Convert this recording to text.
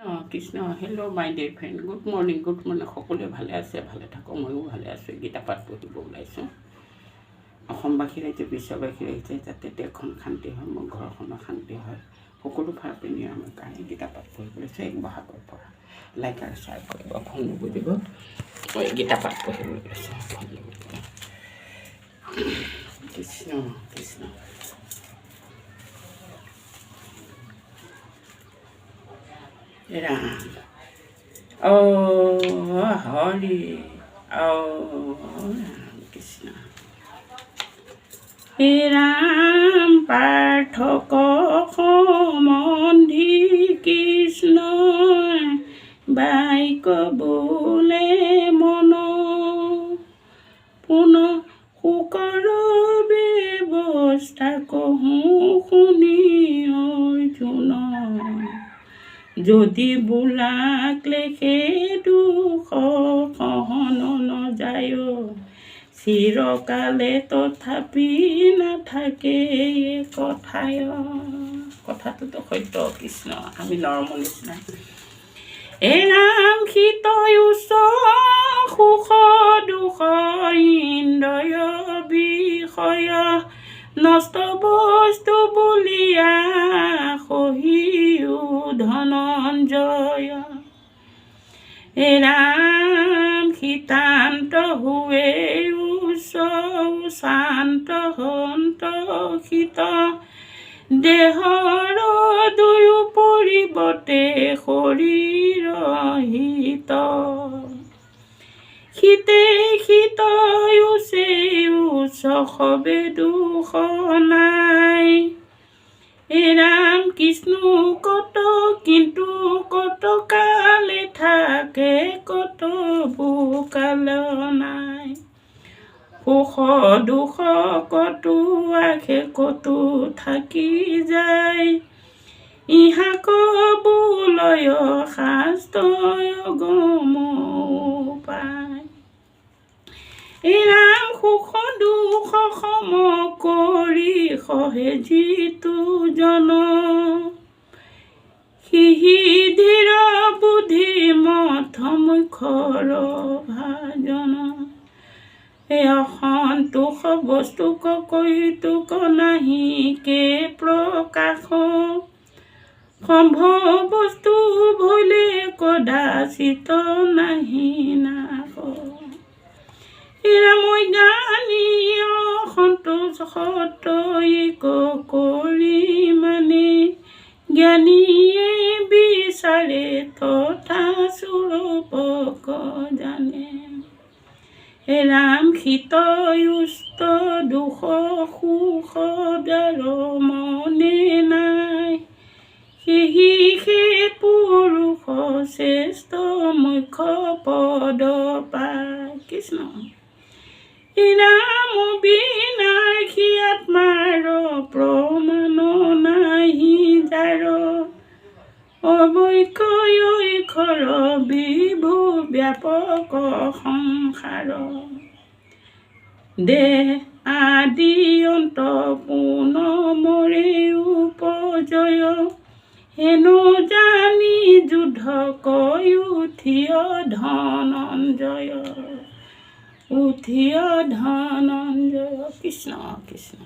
Krishna hello' মাই dear friend good morning সকলোৱে ভালে আছে ভালে থাকক ময়ো ভালে আছোঁ গীতা পাঠ পঢ়িব ওলাইছোঁ অসমবাসীৰ ৰাইজে বিশ্ববাসীৰ ৰাইজে যাতে দেশখন শান্তি হয় মোৰ ঘৰখনৰ শান্তি হয় সকলো ফালৰ পৰা আমাৰ কাৰণে গীতা পাঠ পঢ়িব লৈছোঁ 1 বহাগৰ পৰা লাইক আৰু শ্বেয়াৰ কৰিব ফোন নুবুজিব মই গীতা পাঠ পঢ়িবলৈ লৈছোঁ ফোন নুবুজিব Krishna Krishna Ram. Oh, Hari. Oh, Ram Krishna. Ram পাৰ্থক সম্বন্ধি কৃষ্ণ বাইক বোলে মন পুনঃ সুকৰ ব্যৱস্থা কহোঁ শুনি অৰ্জুন যদি বোলাক লেখে দুখ সহন নযায় চিৰকালে তথাপি নাথাকে কথায় কথাটোতো সত্য কৃষ্ণ আমি নৰমৰ নিচিনা এৰাম শীতয় উচ্চ সুখ দুখ ইন্দ্ৰিয় বিষয় নষ্ট বস্তু বুলিয়া সহিও ধনঞ্জয় এৰাম শীতান্ত হুৱে উচ্চ শান্ত হন্ত শীত দেহৰ দুয়ো পৰিৱৰ্তে শৰীৰ হিত শীতে শীতয় উচে উচ্চ সবে দুখ নাই এৰাম কৃষ্ণ কত কিন্তু কত কালে থাকে কত বুকাল নাই সুখ দুখ কতো আখে কতো থাকি যায় ইহা কবুলয় শাস্ত্ৰয় গম পায় এৰাম সুখ দুখ সম কৰি সহে যিটো জন সিহি ধীৰ বুদ্ধি মথ মুখৰ ভাজন অসন্তোষ বস্তুক কৈতুক নাহি কে প্ৰকাশ সম্ভৱ বস্তু ভলে কদাচিত নাহি নাশ মই জ্ঞানী অসন্তোষ সতয়িক কৰি মানে জ্ঞানীয়ে বিচাৰে তথা স্বৰূপক জানে ৰাম শীতয় উষ্ট দুখ সুখ দাৰ মনে নাই সেহি সেই পুৰুষ শ্ৰেষ্ঠ মুখ্য পদ পায় কৃষ্ণ ৰাম বিনাশী আত্মাৰ প্ৰমাণ নাহি যাৰ অবৈক্ষৰ বিভু ব্যাপক সংসাৰ দেহ আদি অন্ত পুন মৰে উপজয় হেনো জানি যুদ্ধ কৈ উঠিয় ধনঞ্জয় কৃষ্ণ কৃষ্ণ